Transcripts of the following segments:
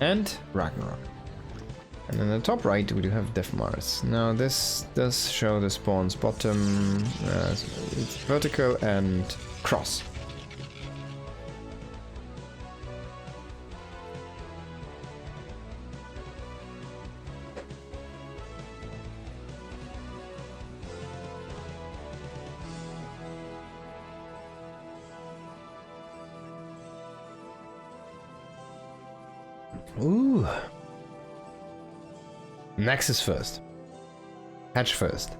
and Ragnarok. And in the top right we do have Defmars. Now this does show the spawns bottom, it's vertical and cross. Ooh. Nexus first. Hatch first.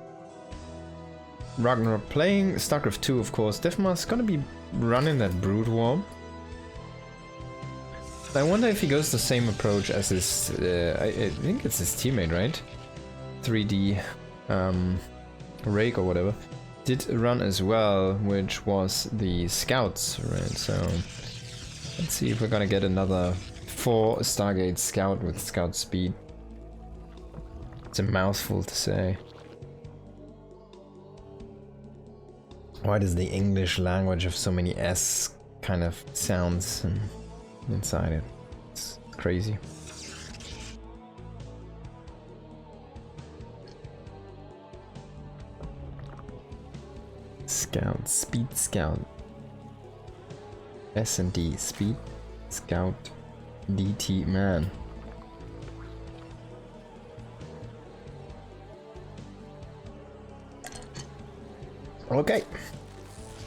Ragnarok playing StarCraft 2, of course. Defmars gonna be running that Brood War. I wonder if he goes the same approach as his, I think it's his teammate, right? 3D Rake or whatever. Did run as well, which was the Scouts, right? So let's see if we're gonna get another 4 Stargate Scout with Scout speed. It's a mouthful to say. Why does the English language have so many S kind of sounds inside it? It's crazy. Scout, Speed Scout. S&D, Speed Scout. DT man. Okay.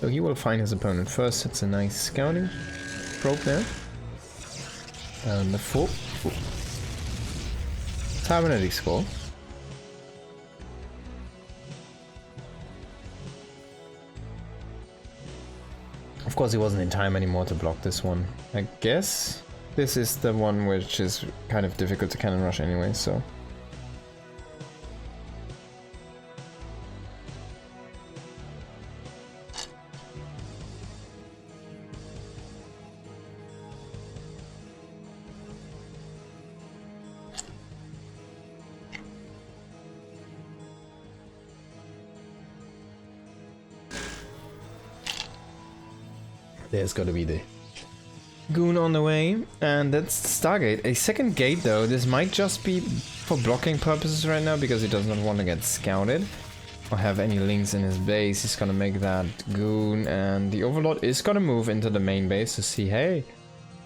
So he will find his opponent first. It's a nice scouting probe there. And the 4. Cybernetic score. Of course he wasn't in time anymore to block this one. I guess this is the one which is kind of difficult to cannon rush anyway, so. There's gotta be the Goon on the way, and that's Stargate. A second gate though, this might just be for blocking purposes right now because he does not want to get scouted or have any links in his base. He's gonna make that Goon, and the Overlord is gonna move into the main base to see, hey,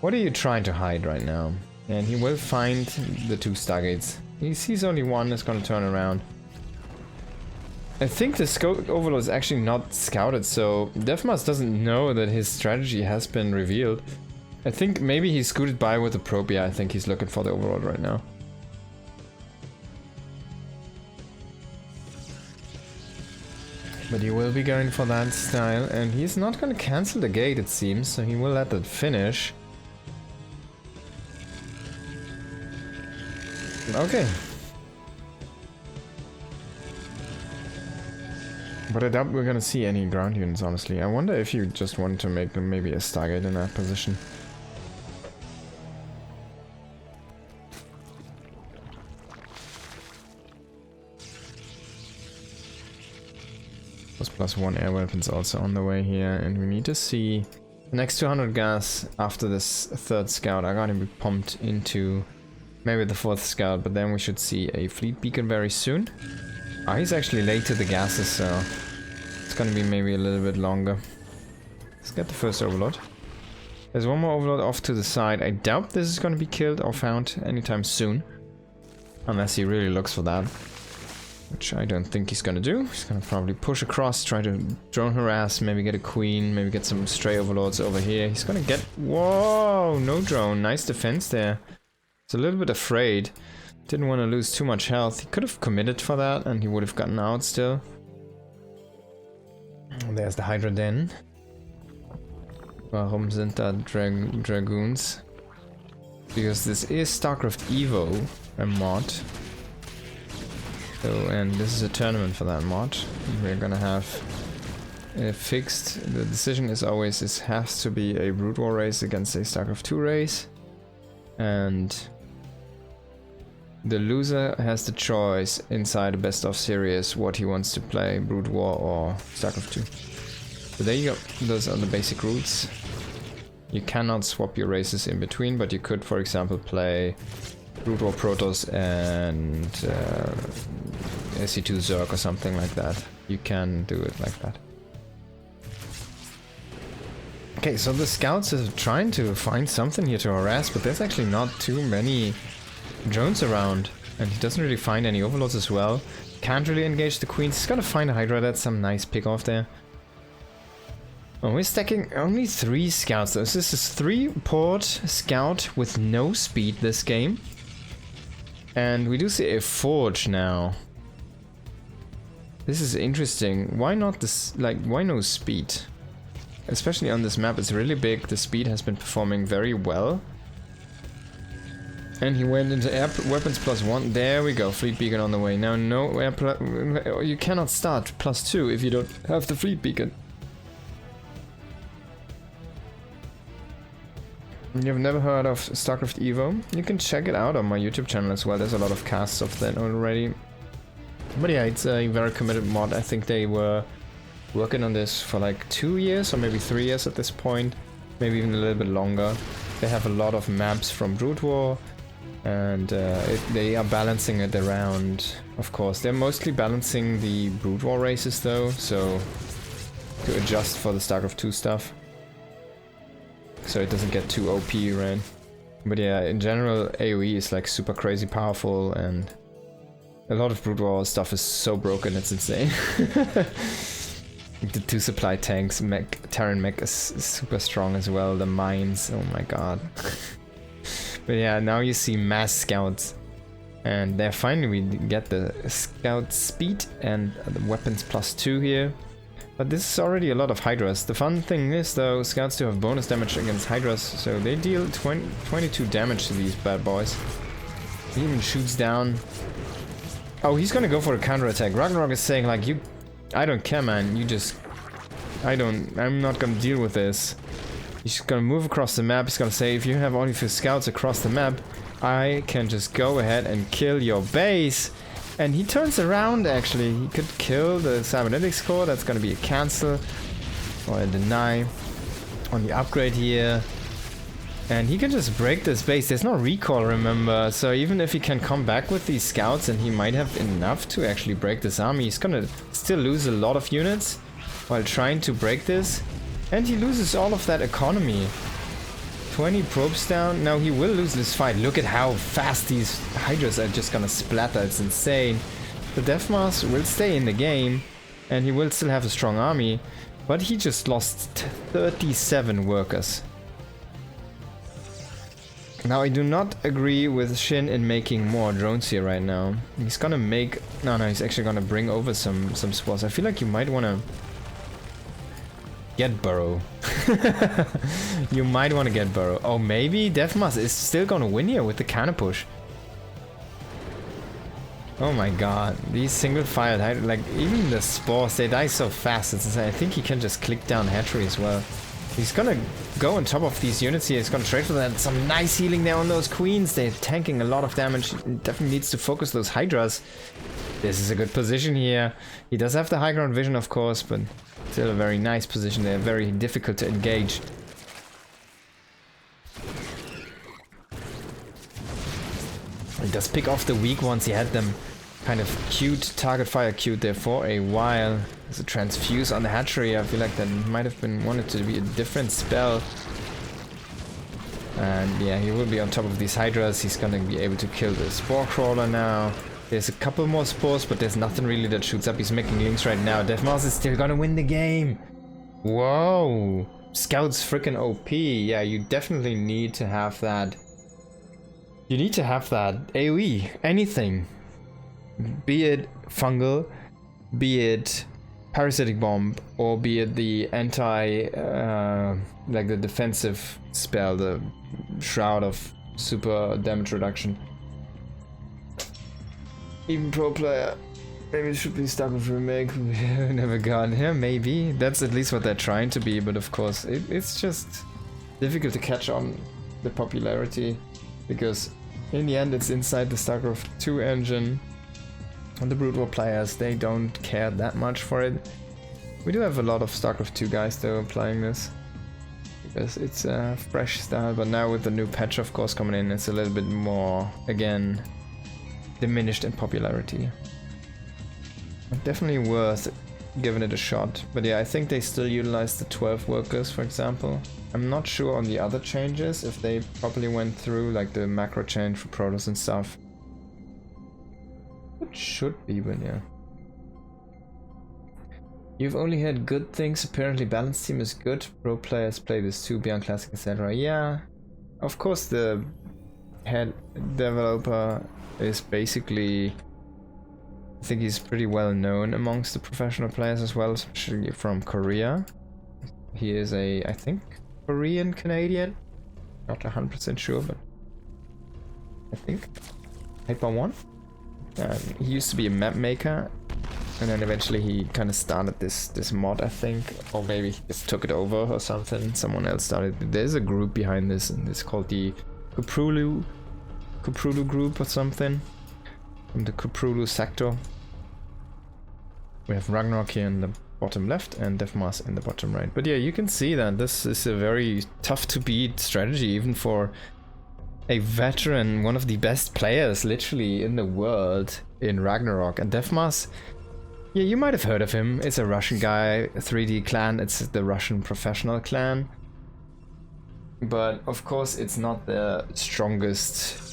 what are you trying to hide right now? And he will find the 2 Stargates. He sees only one, is gonna turn around. I think the Overlord is actually not scouted, so Defmars doesn't know that his strategy has been revealed. I think maybe he scooted by with the probe. Yeah, I think he's looking for the Overlord right now. But he will be going for that style, and he's not going to cancel the gate, it seems, so he will let that finish. Okay. But I doubt we're gonna see any ground units, honestly. I wonder if you just want to make them maybe a Stargate in that position. +1 air weapons also on the way here, and we need to see the next 200 gas after this 3rd scout are gonna be pumped into maybe the 4th scout, but then we should see a fleet beacon very soon. Oh, he's actually late to the gases, so it's gonna be maybe a little bit longer. Let's get the first Overlord. There's one more Overlord off to the side. I doubt this is gonna be killed or found anytime soon. Unless he really looks for that. Which I don't think he's gonna do. He's gonna probably push across, try to drone harass, maybe get a queen, maybe get some stray Overlords over here. He's gonna get... Whoa! No drone. Nice defense there. He's a little bit afraid. Didn't want to lose too much health. He could have committed for that and he would have gotten out still. There's the Hydra Den. Warum sind da Dragoons? Because this is StarCraft Evo, a mod. So, and this is a tournament for that mod. We're gonna have fixed. The decision is always, it has to be a Brood War race against a StarCraft 2 race. And the loser has the choice inside the best of series what he wants to play, Brood War or StarCraft 2. So there you go, those are the basic rules. You cannot swap your races in between, but you could, for example, play Brood War Protoss and SC2 Zerg or something like that. You can do it like that. Okay, so the scouts are trying to find something here to harass, but there's actually not too many drones around. And he doesn't really find any overlords as well. Can't really engage the queens. He's gotta find a Hydra. That's some nice pick off there. Oh, we're stacking only 3 scouts though. So this is 3 port scout with no speed this game. And we do see a forge now. This is interesting. Why not this, like, why no speed? Especially on this map, it's really big. The speed has been performing very well. And he went into air weapons +1. There we go, fleet beacon on the way. Now no air you cannot start +2 if you don't have the fleet beacon. You've never heard of StarCraft Evo? You can check it out on my YouTube channel as well. There's a lot of casts of that already. But yeah, it's a very committed mod. I think they were working on this for like 2 years or maybe 3 years at this point. Maybe even a little bit longer. They have a lot of maps from Brood War. And they are balancing it around, of course. They're mostly balancing the Brood War races though, so to adjust for the StarCraft 2 stuff. So it doesn't get too OP, right? But yeah, in general, AoE is like super crazy powerful, and a lot of Brood War stuff is so broken, it's insane. The 2 supply tanks, Terran mech is super strong as well, the mines, oh my god. But yeah, now you see mass scouts, and there finally we get the scout speed and the weapons +2 here. But this is already a lot of Hydras. The fun thing is though, scouts do have bonus damage against Hydras, so they deal 22 damage to these bad boys. He even shoots down. Oh, he's gonna go for a counterattack. Ragnarok is saying like, I don't care, man, I'm not gonna deal with this. He's just gonna move across the map. He's gonna say, if you have only 2 scouts across the map, I can just go ahead and kill your base. And he turns around, actually. He could kill the cybernetics core. That's gonna be a cancel or a deny on the upgrade here. And he can just break this base. There's no recall, remember. So even if he can come back with these scouts, and he might have enough to actually break this army, he's gonna still lose a lot of units while trying to break this. And he loses all of that economy. 20 probes down. Now he will lose this fight. Look at how fast these Hydras are just gonna splatter. It's insane. The Defmars will stay in the game, and he will still have a strong army, but he just lost 37 workers. Now I do not agree with SHIN in making more drones here right now. He's gonna make... No, he's actually gonna bring over some spores. I feel like you might wanna... get Burrow. You might want to get Burrow. Oh, maybe Defmars is still gonna win here with the counter push. Oh my god, these single file, like even the spores, they die so fast. I think he can just click down hatchery as well. He's gonna go on top of these units here. He's gonna trade for that. Some nice healing there on those queens. They're tanking a lot of damage. He definitely needs to focus those Hydras. This is a good position here. He does have the high ground vision, of course, but still a very nice position there. Very difficult to engage. He does pick off the weak ones. He had them kind of queued, target fire queued there for a while. There's a transfuse on the hatchery. I feel like that might have been wanted to be a different spell. And yeah, he will be on top of these Hydras. He's gonna be able to kill the Spore Crawler now. There's a couple more spores, but there's nothing really that shoots up. He's making links right now. Defmars is still gonna win the game. Whoa. Scout's freaking OP. Yeah, you definitely need to have that. You need to have that AoE. Anything. Be it fungal, be it parasitic bomb, or be it the anti, like the defensive spell, the Shroud of super damage reduction. Even pro player. Maybe it should be StarCraft remake. Never gone here. Maybe that's at least what they're trying to be. But of course, it's just difficult to catch on the popularity, because in the end, it's inside the StarCraft 2 engine. And the Brood War players, they don't care that much for it. We do have a lot of StarCraft 2 guys though playing this. because it's a fresh style, but now with the new patch of course coming in, it's a little bit more, again, diminished in popularity. Definitely worth giving it a shot, but yeah, I think they still utilize the 12 workers, for example. I'm not sure on the other changes, if they properly went through, like the macro change for Protoss and stuff. It should be, but yeah. You've only had good things, apparently balanced team is good, pro players play this too, Beyond Classic, etc. Yeah, of course the head developer is basically, I think he's pretty well known amongst the professional players as well, especially from Korea. He is a, I think, Korean Canadian, not 100% sure, but I think Hyper 1. He used to be a map maker, and then eventually he kind of started this mod, I think, or maybe he just took it over or something. Someone else started. There's a group behind this, and it's called the Kuprulu group or something, from the Kuprulu sector. We have Ragnarok here in the bottom left and Defmars in the bottom right. But yeah, you can see that this is a very tough to beat strategy, even for a veteran, one of the best players literally in the world in Ragnarok. And Defmars, yeah, you might have heard of him. It's a Russian guy, 3D clan. It's the Russian professional clan. But of course it's not the strongest.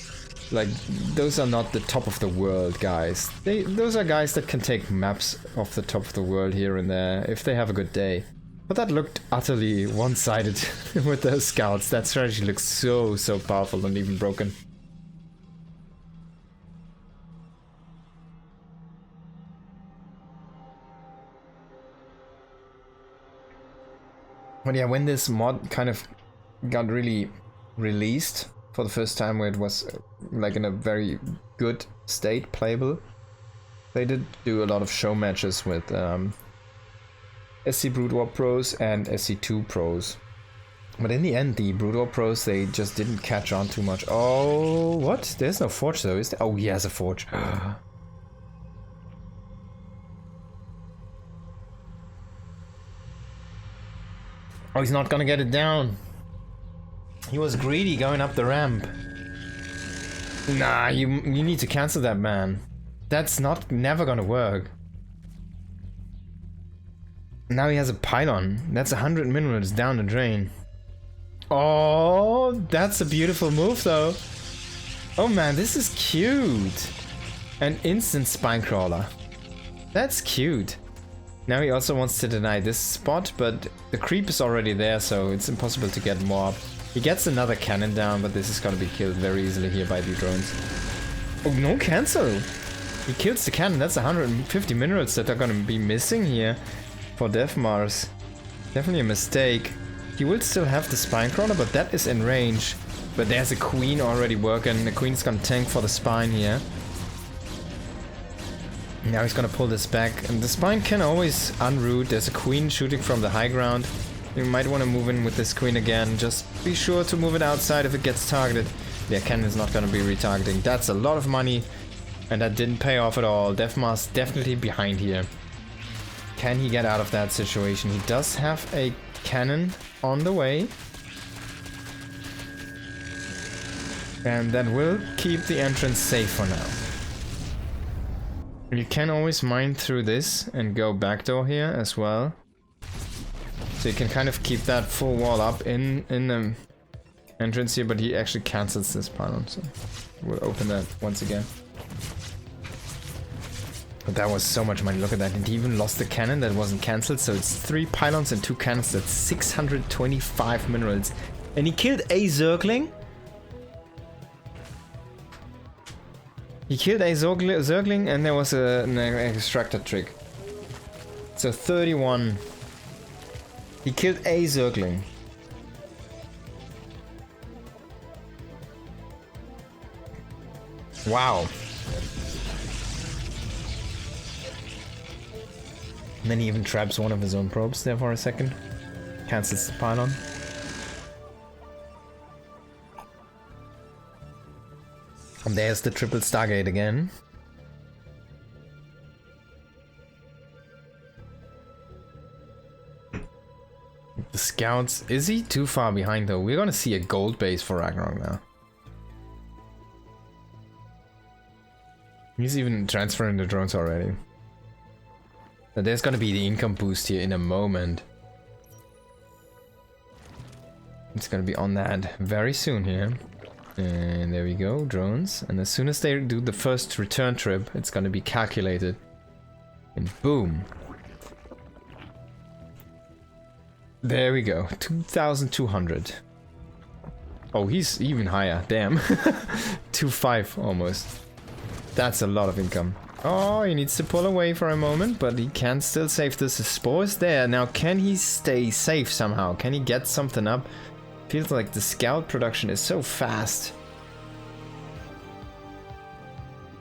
Like, those are not the top of the world guys. Those are guys that can take maps off the top of the world here and there if they have a good day. But that looked utterly one-sided with those scouts. That strategy looks so powerful and even broken. But yeah, when this mod kind of got really released for the first time, where it was like in a very good state, playable, they did do a lot of show matches with SC Brood War pros and SC2 pros. But in the end, the Brood War pros, they just didn't catch on too much. Oh, what? There's no forge though, is there? Oh, he has a forge. Oh, he's not gonna get it down. He was greedy going up the ramp. Nah, you need to cancel that, man. That's never gonna work. Now he has a pylon. That's 100 minerals down the drain. Oh, that's a beautiful move though. Oh man, this is cute. An instant spine crawler. That's cute. Now he also wants to deny this spot, but the creep is already there, so it's impossible to get more up. He gets another cannon down, but this is gonna be killed very easily here by the drones. Oh, no cancel! He kills the cannon. That's 150 minerals that are gonna be missing here for Defmars. Definitely a mistake. He will still have the spine crawler, but that is in range. But there's a queen already working. The queen's gonna tank for the spine here. Now he's gonna pull this back, and the spine can always unroot. There's a queen shooting from the high ground. You might want to move in with this queen again. Just be sure to move it outside if it gets targeted. Yeah, cannon's not gonna be retargeting. That's a lot of money, and that didn't pay off at all. Defmars definitely behind here. Can he get out of that situation? He does have a cannon on the way, and that will keep the entrance safe for now. You can always mine through this and go backdoor here as well. So you can kind of keep that full wall up in the entrance here, but he actually cancels this pylon, so we'll open that once again. But that was so much money, look at that, and he even lost the cannon that wasn't cancelled, so it's 3 pylons and 2 cannons, that's 625 minerals. And he killed a Zergling? He killed a Zergling and there was an extractor trick. So 31. He killed a Zergling. Wow. And then he even traps one of his own probes there for a second. Cancels the pylon. And there's the triple Stargate again. The scouts. Is he too far behind though? We're gonna see a gold base for Ragnarok now. He's even transferring the drones already. But there's gonna be the income boost here in a moment. It's gonna be on that very soon here. And there we go, drones. And as soon as they do the first return trip, it's gonna be calculated. And boom. There we go, 2,200. Oh, he's even higher, damn. 2.5 almost. That's a lot of income. Oh, he needs to pull away for a moment, but he can still save this. The spore is there. Now, can he stay safe somehow? Can he get something up? Feels like the scout production is so fast.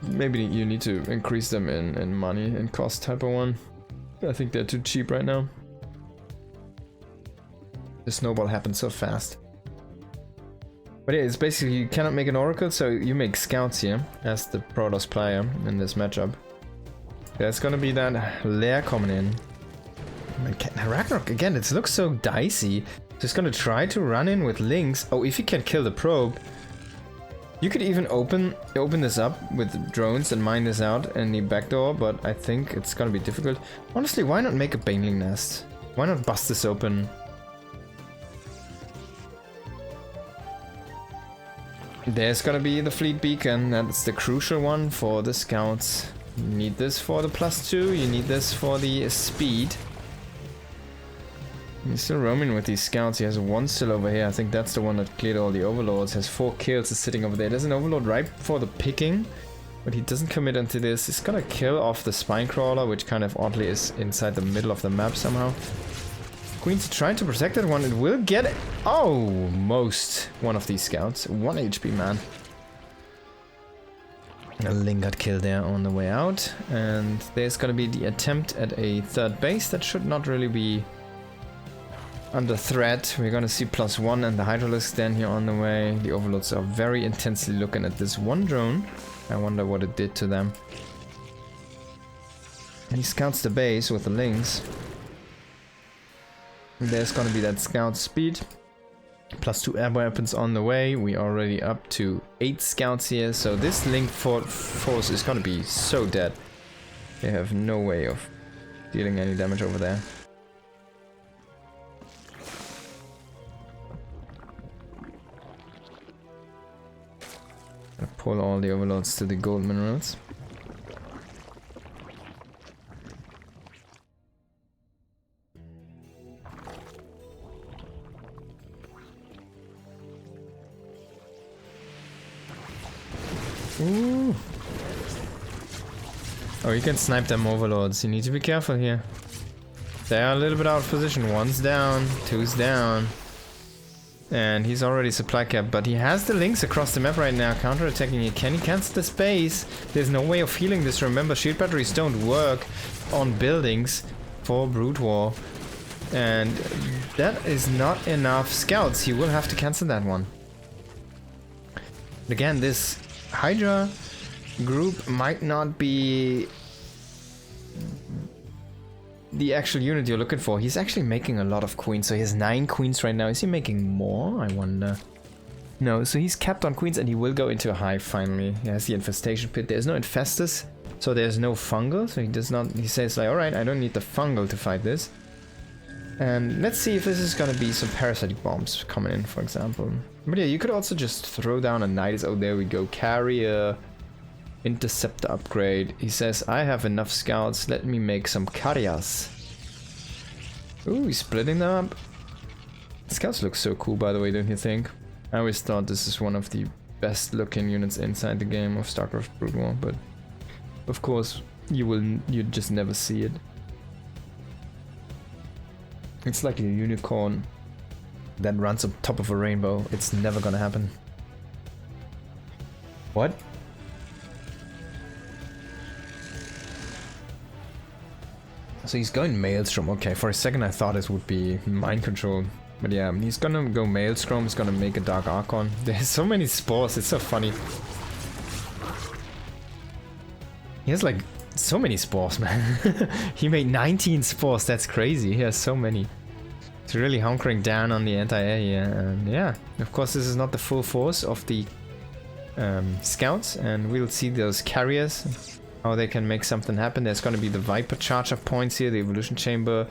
Maybe you need to increase them in money and cost, type of one. I think they're too cheap right now. The snowball happens so fast. But yeah, it's basically you cannot make an oracle, so you make scouts here as the Protoss player in this matchup. There's gonna be that lair coming in. Ragnarok again, it looks so dicey. Just gonna try to run in with LINGS. Oh, if you can kill the probe, you could even open this up with drones and mine this out in the back door, but I think it's gonna be difficult. Honestly, why not make a baneling nest? Why not bust this open? There's gonna be the fleet beacon. That's the crucial one for the scouts. You need this for the +2, you need this for the speed. He's still roaming with these scouts. He has one still over here. I think that's the one that cleared all the overlords. Has 4 kills, is sitting over there. There's an overlord right for the picking, but he doesn't commit into this. He's gonna kill off the spine crawler, which kind of oddly is inside the middle of the map somehow. Queen's trying to protect that one. It will get it. Oh, most one of these scouts. 1 HP, man. A Ling got killed there on the way out. And there's gonna be the attempt at a third base. That should not really be under threat. We're gonna see +1 and the Hydralisk stand here on the way. The overlords are very intensely looking at this one drone. I wonder what it did to them. And he scouts the base with the LINGS. There's gonna be that scout speed. +2 air weapons on the way. We are already up to 8 scouts here. So this Link force is gonna be so dead. They have no way of dealing any damage over there. Gonna pull all the overlords to the gold minerals. Ooh. Oh, you can snipe them overlords. You need to be careful here. They are a little bit out of position. 1's down, 2's down. And he's already supply capped, but he has the LINGS across the map right now, counter-attacking it. Can he cancel the space? There's no way of healing this. Remember, shield batteries don't work on buildings for Brood War. And that is not enough scouts. He will have to cancel that one. Again, this Hydra group might not be the actual unit you're looking for. He's actually making a lot of queens, so he has 9 queens right now. Is he making more? I wonder. No, so he's capped on queens and he will go into a hive finally. He has the infestation pit. There's no infestus, so there's no fungal, so he does not, he says like, alright, I don't need the fungal to fight this. And let's see if this is gonna be some parasitic bombs coming in, for example. But yeah, you could also just throw down a Nidus. Oh, there we go. Carrier. Interceptor upgrade. He says, I have enough scouts. Let me make some carriers. Ooh, he's splitting them up. Scouts look so cool, by the way, don't you think? I always thought this is one of the best looking units inside the game of StarCraft Brood War, but of course, you just never see it. It's like a unicorn that runs on top of a rainbow. It's never gonna happen. What? So he's going Maelstrom. Okay, for a second I thought it would be mind control. But yeah, he's gonna go Maelstrom. He's gonna make a Dark Archon. There's so many spores. It's so funny. He has like so many spores, man. He made 19 spores. That's crazy. He has so many. It's really hunkering down on the anti-air here, and yeah, of course this is not the full force of the scouts, and we'll see those carriers, how they can make something happen. There's going to be the Viper charge of points here, the Evolution Chamber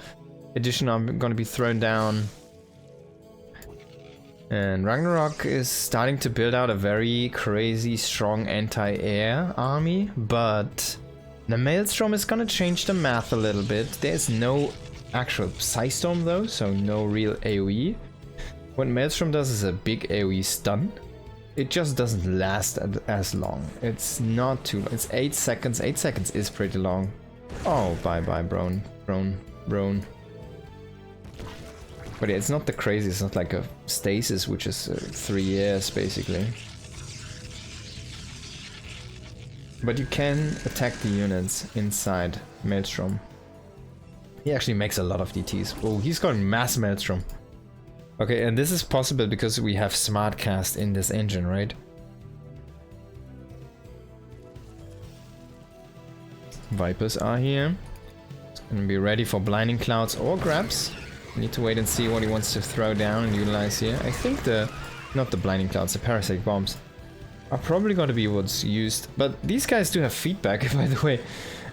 addition are going to be thrown down. And Ragnarok is starting to build out a very crazy strong anti-air army, but the Maelstrom is going to change the math a little bit. There's no actual Psystorm though, so no real AoE. What Maelstrom does is a big AoE stun. It just doesn't last as long. It's not too long. It's 8 seconds. 8 seconds is pretty long. Oh, bye-bye, Brone. But yeah, it's not the crazy. It's not like a stasis, which is 3 years, basically. But you can attack the units inside Maelstrom. He actually makes a lot of DTs. Oh, he's got mass Maelstrom. Okay, and this is possible because we have Smartcast in this engine, right? Vipers are here. It's gonna be ready for Blinding Clouds or grabs. Need to wait and see what he wants to throw down and utilize here. I think not the Blinding Clouds, the Parasite Bombs are probably going to be what's used. But these guys do have feedback, by the way.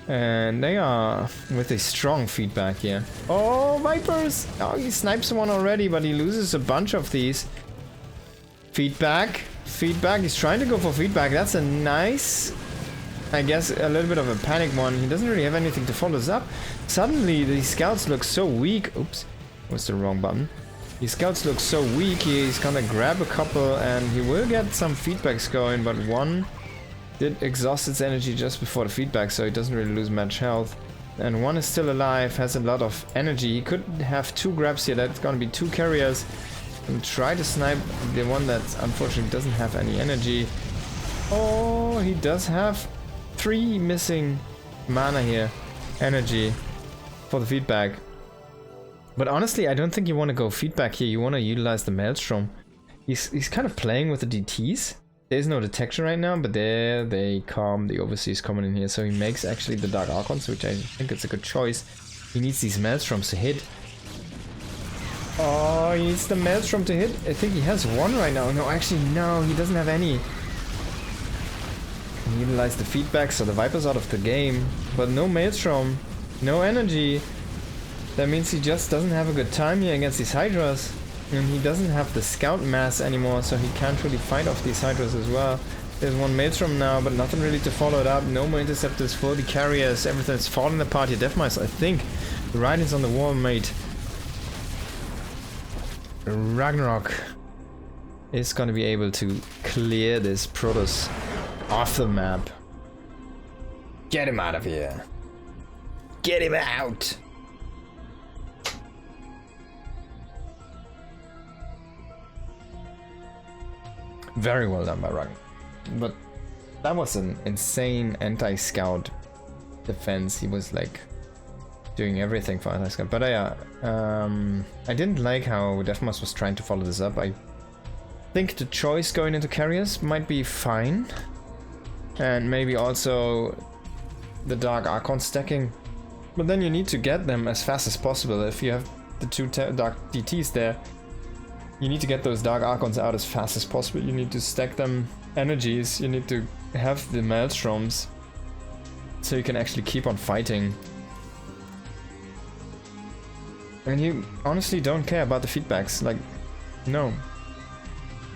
And they are with a strong feedback here. Oh, Vipers! Oh, he snipes one already, but he loses a bunch of these. Feedback. He's trying to go for feedback. That's a nice, I guess, a little bit of a panic one. He doesn't really have anything to follow this up. Suddenly, these scouts look so weak. Oops, was the wrong button. These scouts look so weak. He's gonna grab a couple, and he will get some feedbacks going, but one did exhaust its energy just before the feedback, so he doesn't really lose much health. And one is still alive, has a lot of energy. He could have 2 grabs here. That's gonna be 2 carriers. And try to snipe the one that unfortunately doesn't have any energy. Oh, he does have 3 missing mana here. Energy for the feedback. But honestly, I don't think you want to go feedback here. You want to utilize the Maelstrom. He's kind of playing with the DTs. There's no detection right now, but there they come. The Overseas coming in here, so he makes actually the Dark Archons, which I think it's a good choice. He needs these Maelstroms to hit. Oh, he needs the Maelstrom to hit. I think he has 1 right now. No, actually, no, he doesn't have any. He utilized the feedback, so the Viper's out of the game. But no Maelstrom, no energy. That means he just doesn't have a good time here against these Hydras. And he doesn't have the scout mass anymore, so he can't really fight off these Hydras as well. There's 1 Maelstrom now, but nothing really to follow it up. No more interceptors for the carriers. Everything's falling apart here. Defmars, I think. The writing's on the wall, mate. Ragnarok is gonna be able to clear this Protoss off the map. Get him out of here. Get him out! Very well done by Ragnar. But that was an insane anti-scout defense. He was like doing everything for anti-scout. But I didn't like how Defmars was trying to follow this up. I think the choice going into carriers might be fine. And maybe also the Dark Archon stacking. But then you need to get them as fast as possible. If you have the 2 Dark DTs there, you need to get those Dark Archons out as fast as possible. You need to stack them energies. You need to have the Maelstroms so you can actually keep on fighting. And you honestly don't care about the feedbacks. Like, no.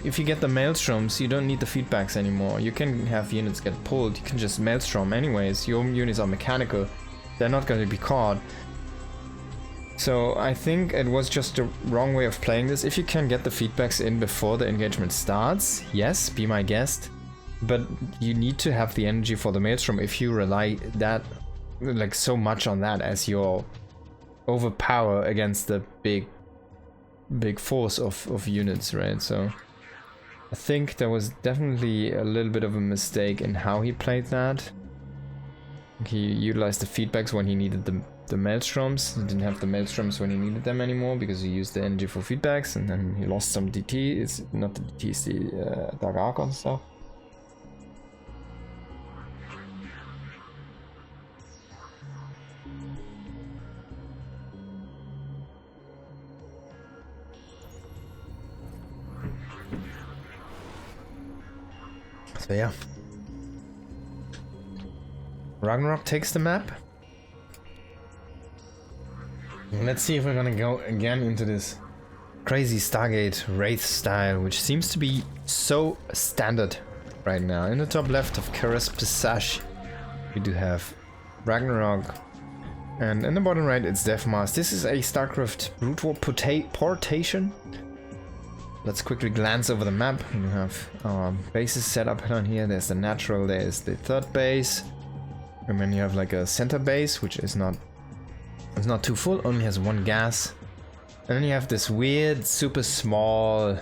If you get the Maelstroms, you don't need the feedbacks anymore. You can have units get pulled. You can just Maelstrom anyways. Your units are mechanical. They're not going to be caught. So I think it was just the wrong way of playing this. If you can get the feedbacks in before the engagement starts, yes, be my guest. But you need to have the energy for the Maelstrom if you rely that, like, so much on that as your overpower against the big force of units, right? So I think there was definitely a little bit of a mistake in how he played that. He utilized the feedbacks when he needed the Maelstroms. He didn't have the Maelstroms when he needed them anymore because he used the energy for feedbacks, and then he lost some DT. It's not the DT, it's the Dark Archon stuff. So yeah. Ragnarok takes the map. Let's see if we're gonna go again into this crazy Stargate Wraith style, which seems to be so standard right now. In the top left of Karas Passage, we do have Ragnarok, and in the bottom right it's Defmars. This is a StarCraft Brute War portation. Let's quickly glance over the map. We have our bases set up down here. There's the natural, there's the third base, and then you have like a center base, which is not too full, only has one gas. And then you have this weird, super small,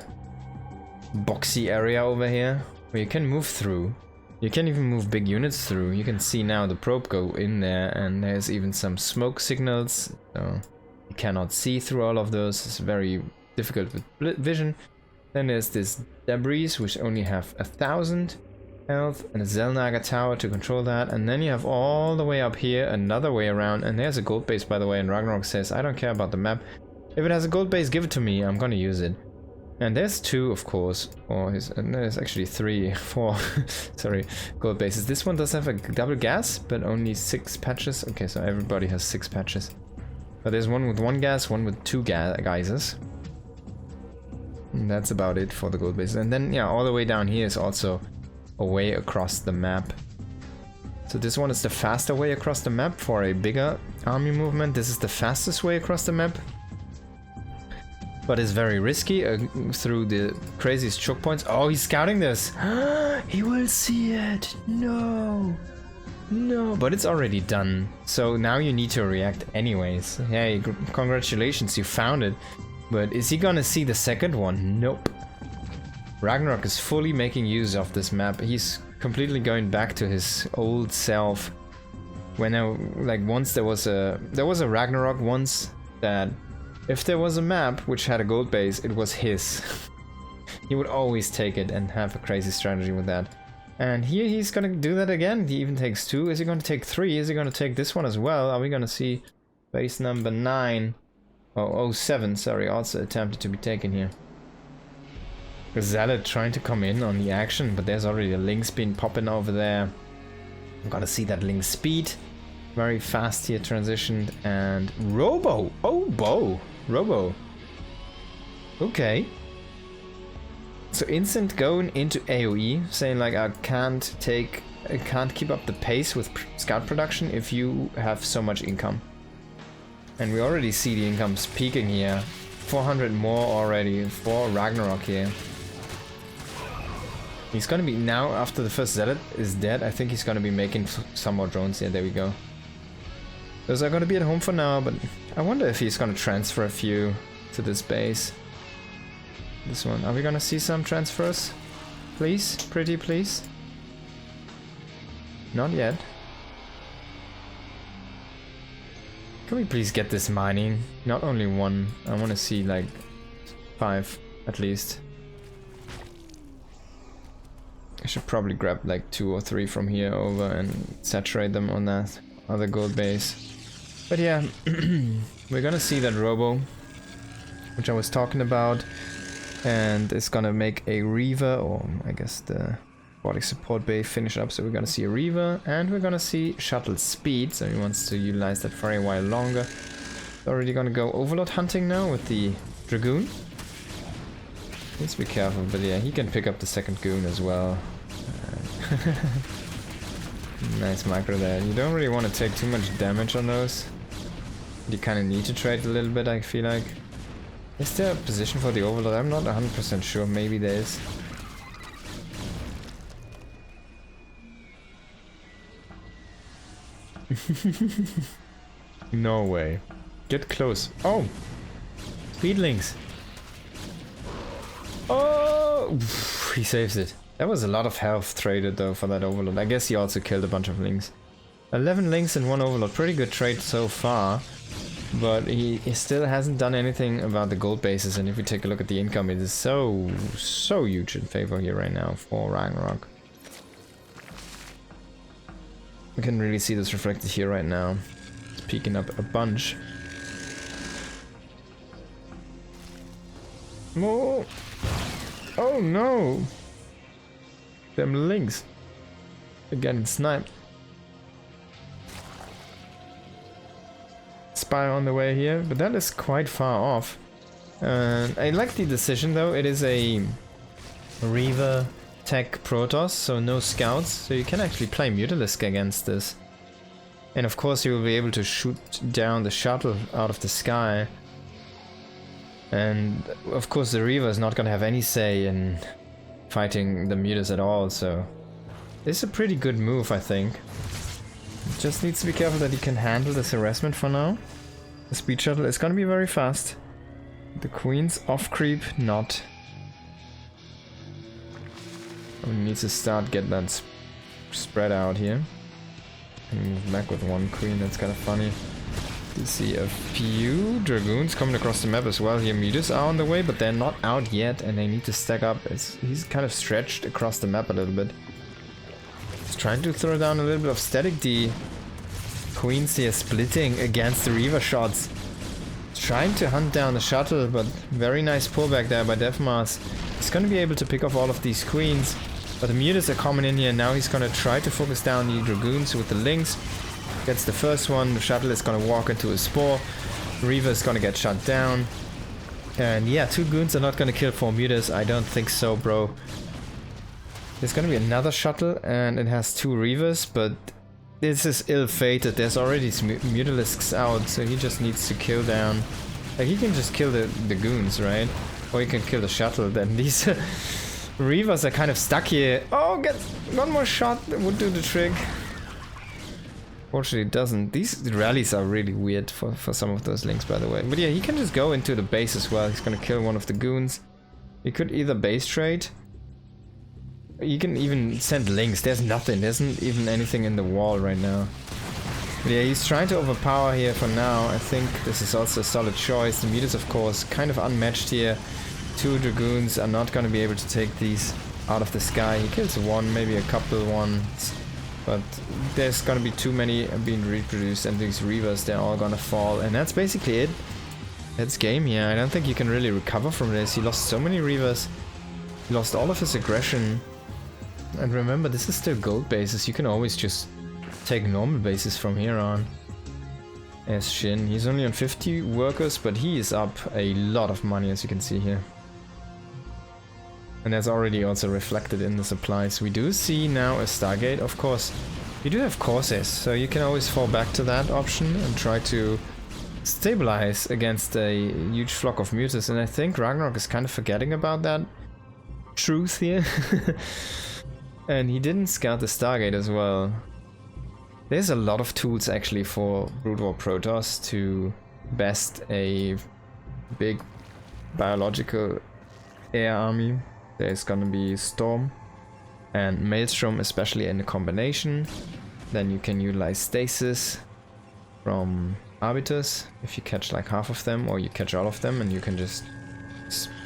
boxy area over here where you can move through. You can even move big units through. You can see now the probe go in there, and there's even some smoke signals. So you cannot see through all of those. It's very difficult with vision. Then there's this debris, which only have 1,000 health, and a Zelnaga tower to control that. And then you have all the way up here, another way around, and there's a gold base, by the way, and Ragnarok says, I don't care about the map. If it has a gold base, give it to me, I'm gonna use it. And there's 2, of course, or there's actually 3, 4, sorry, gold bases. This one does have a double gas, but only 6 patches. Okay, so everybody has 6 patches. But there's one with 1 gas, one with 2 geysers. And that's about it for the gold bases. And then, yeah, all the way down here is also a way across the map. So this one is the faster way across the map for a bigger army movement. This is the fastest way across the map, but it's very risky through the craziest choke points. Oh, he's scouting this. He will see it. No. No. But it's already done. So now you need to react anyways. Hey, congratulations, you found it. But is he gonna see the second one? Nope. Ragnarok is fully making use of this map. He's completely going back to his old self. When once there was a Ragnarok once that if there was a map which had a gold base, it was his. He would always take it and have a crazy strategy with that. And here he's gonna do that again. He even takes 2. Is he gonna take 3? Is he gonna take this one as well? Are we gonna see base number 9? Oh, 07, sorry, also attempted to be taken here. Zealot trying to come in on the action, but there's already a LINGS being popping over there. I'm gonna see that LINGS speed. Very fast here, transitioned, and Robo! Oh, Bo! Robo. Okay. So instant going into AoE, saying like I can't keep up the pace with scout production if you have so much income. And we already see the incomes peaking here. 400 more already for Ragnarok here. He's gonna be, now after the first Zealot is dead, I think he's gonna be making some more drones. Yeah, there we go. Those are gonna be at home for now, but I wonder if he's gonna transfer a few to this base. This one, are we gonna see some transfers? Please, pretty please. Not yet. Can we please get this mining? Not only 1, I wanna see like 5 at least. I should probably grab like 2 or 3 from here over and saturate them on that other gold base. But yeah, we're gonna see that Robo, which I was talking about, and it's gonna make a Reaver, or I guess the body support bay finish up. So we're gonna see a Reaver, and we're gonna see shuttle speed, so he wants to utilize that for a while longer. Already gonna go Overlord hunting now with the Dragoon. Let's be careful, but yeah, he can pick up the second goon as well. Nice micro there. You don't really want to take too much damage on those. You kind of need to trade a little bit, I feel like. Is there a position for the Overlord? I'm not 100% sure. Maybe there is. No way. Get close. Oh! Speedlings! Oh! He saves it. That was a lot of health traded though for that Overlord. I guess he also killed a bunch of LINGS. 11 LINGS and 1 Overlord. Pretty good trade so far. But he still hasn't done anything about the gold bases. And if we take a look at the income, it is so huge in favor here right now for Ragnarok. We can really see this reflected here right now. It's peaking up a bunch. Oh! Oh no! them LINGS. Again, snipe. Spy on the way here, but that is quite far off. I like the decision though. It is a REAVER tech Protoss, so no scouts, so you can actually play Mutalisk against this. And of course you will be able to shoot down the shuttle out of the sky. And of course the REAVER is not gonna have any say in fighting the Mutas at all, so it's a pretty good move, I think. Just needs to be careful that he can handle this harassment for now. The speed shuttle is gonna be very fast. The Queen's off creep, not. We need to start get that spread out here. And move back with one Queen, that's kind of funny. You see a few Dragoons coming across the map as well here. Mutas are on the way, but they're not out yet and they need to stack up. He's kind of stretched across the map a little bit. He's trying to throw down a little bit of static. The Queens here splitting against the REAVER shots. Trying to hunt down the shuttle, but very nice pullback there by Defmars. He's going to be able to pick off all of these Queens, but the Mutas are coming in here. Now he's going to try to focus down the Dragoons with the LINGS. Gets the first one, the shuttle is going to walk into a spore. REAVER is going to get shot down. And yeah, 2 goons are not going to kill 4 Mutas. I don't think so, bro. There's going to be another shuttle and it has 2 REAVERs, but this is ill-fated. There's already Mutalisks out, so he just needs to kill down. Like, he can just kill the goons, right? Or he can kill the shuttle. Then these REAVERs are kind of stuck here. Oh, get one more shot that would do the trick. Fortunately it doesn't. These rallies are really weird for some of those LINGS, by the way. But yeah, he can just go into the base as well. He's gonna kill one of the goons. He could either base trade. You can even send LINGS. There's nothing. There isn't even anything in the wall right now. But yeah, he's trying to overpower here for now. I think this is also a solid choice. The Mutas, of course, kind of unmatched here. 2 Dragoons are not gonna be able to take these out of the sky. He kills one, maybe a couple ones. But there's gonna be too many being reproduced, and these REAVERs, they're all gonna fall. And that's basically it. That's game here. I don't think you can really recover from this. He lost so many REAVERs. He lost all of his aggression. And remember, this is still gold bases. You can always just take normal bases from here on. As SHIN. He's only on 50 workers, but he is up a lot of money, as you can see here. And that's already also reflected in the supplies. We do see now a Stargate, of course. You do have Corsairs, so you can always fall back to that option and try to stabilize against a huge flock of Mutas. And I think Ragnarok is kind of forgetting about that truth here. And he didn't scout the Stargate as well. There's a lot of tools actually for Brood War Protoss to best a big biological air army. There's gonna be Storm and Maelstrom, especially in the combination. Then you can utilize Stasis from Arbiters if you catch like half of them, or you catch all of them and you can just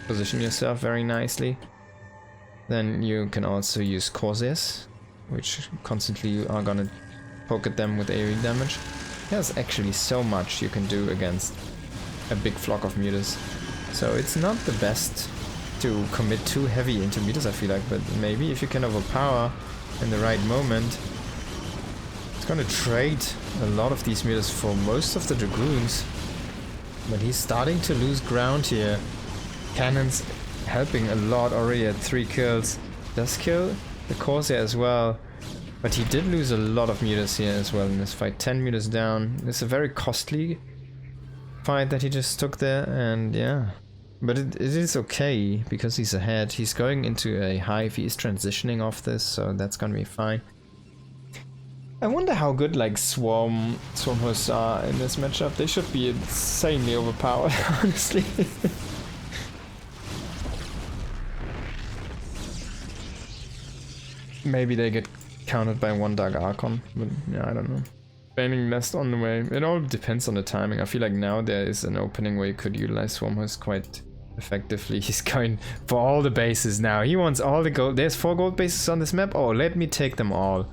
position yourself very nicely. Then you can also use Corsairs, which constantly are gonna poke at them with AoE damage. There's actually so much you can do against a big flock of Mutas. So it's not the best to commit too heavy into Mutas, I feel like, but maybe if you can overpower in the right moment. It's gonna trade a lot of these Mutas for most of the Dragoons. But he's starting to lose ground here. Cannons helping a lot already at 3 kills. Does kill the Corsair as well. But he did lose a lot of Mutas here as well in this fight. 10 Mutas down. It's a very costly fight that he just took there, and yeah. But it is okay, because he's ahead. He's going into a hive, he is transitioning off this, so that's gonna be fine. I wonder how good like Swarm hosts are in this matchup. They should be insanely overpowered, honestly. Maybe they get countered by 1 Dark Archon, but yeah, I don't know. Bailing Nest on the way. It all depends on the timing. I feel like now there is an opening where you could utilize Swarm hosts quite effectively. He's going for all the bases now. He wants all the gold. There's 4 gold bases on this map. Oh, let me take them all.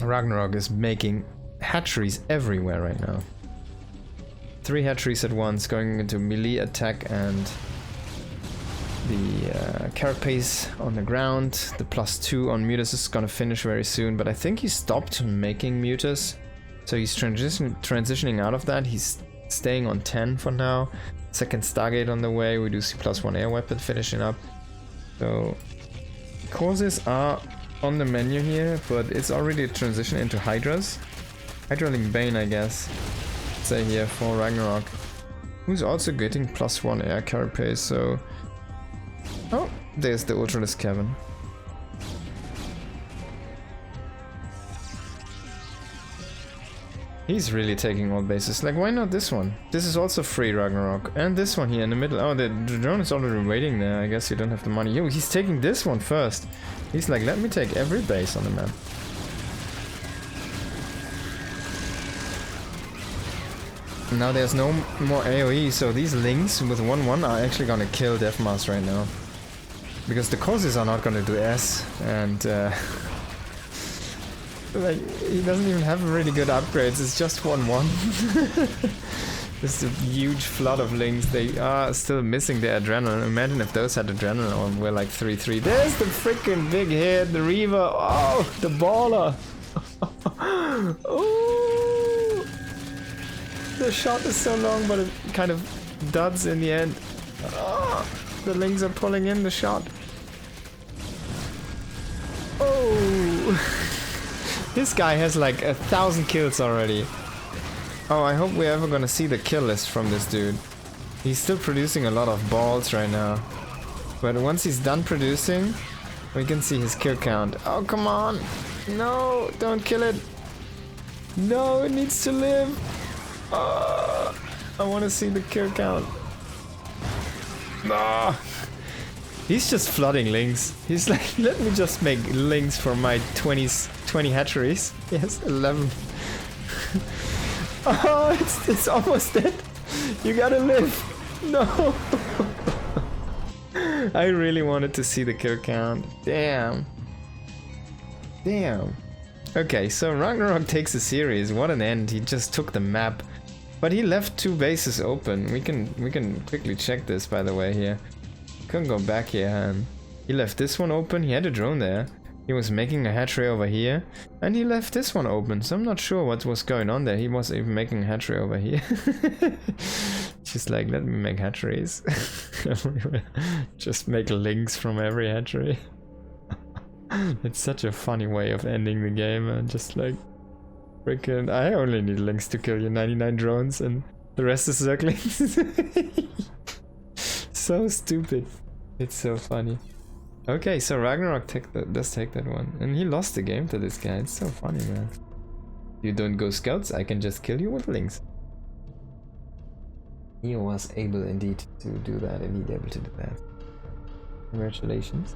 Ragnarok is making hatcheries everywhere right now. 3 hatcheries at once, going into melee attack, and carapace on the ground. The +2 on mutas is gonna finish very soon, but I think he stopped making mutas. So he's transitioning out of that. He's staying on 10 for now. Second Stargate on the way. We do see +1 air weapon finishing up. So causes are on the menu here, but it's already a transition into Hydras. Hydraling Bane, I guess. Say here for Ragnarok. Who's also getting +1 air carapace, so... Oh, there's the Ultralisk cabin. He's really taking all bases. Like, why not this one? This is also free Ragnarok. And this one here in the middle. Oh, the drone is already waiting there. I guess you don't have the money. Yo, he's taking this one first. He's like, let me take every base on the map. Now there's no more AoE, so these LINGS with 1-1 are actually gonna kill Defmars right now. Because the causes are not gonna do S, and like, he doesn't even have really good upgrades, it's just 1-1. Just a huge flood of LINGS. They are still missing their adrenaline. Imagine if those had adrenaline or we're like 3-3. There's the freaking big hit, the Reaver. Oh, the baller. Oh, the shot is so long, but it kind of duds in the end. Oh, the LINGS are pulling in the shot. Oh. This guy has like 1,000 kills already. Oh, I hope we're ever gonna see the kill list from this dude. He's still producing a lot of balls right now. But once he's done producing, we can see his kill count. Oh, come on! No, don't kill it! No, it needs to live! I wanna see the kill count. Ah. He's just flooding LINGS. He's like, let me just make LINGS for my 20 hatcheries. Yes, 11. Oh, it's almost dead. You gotta live. No. I really wanted to see the kill count. Damn. Damn. Okay, so Ragnarok takes a series. What an end. He just took the map. But he left 2 bases open. We can quickly check this, by the way, here. Couldn't go back here, and he left this one open. He had a drone there. He was making a hatchery over here, and he left this one open. So I'm not sure what was going on there. He was even making a hatchery over here. Just like, let me make hatcheries. Just make LINGS from every hatchery. It's such a funny way of ending the game, and just like, freaking, I only need LINGS to kill you, 99 drones, and the rest is circling. So stupid. It's so funny. Okay, so Ragnarok does take that one. And he lost the game to this guy. It's so funny, man. You don't go scouts, I can just kill you with LINGS. He was able indeed to do that, indeed able to do that. Congratulations.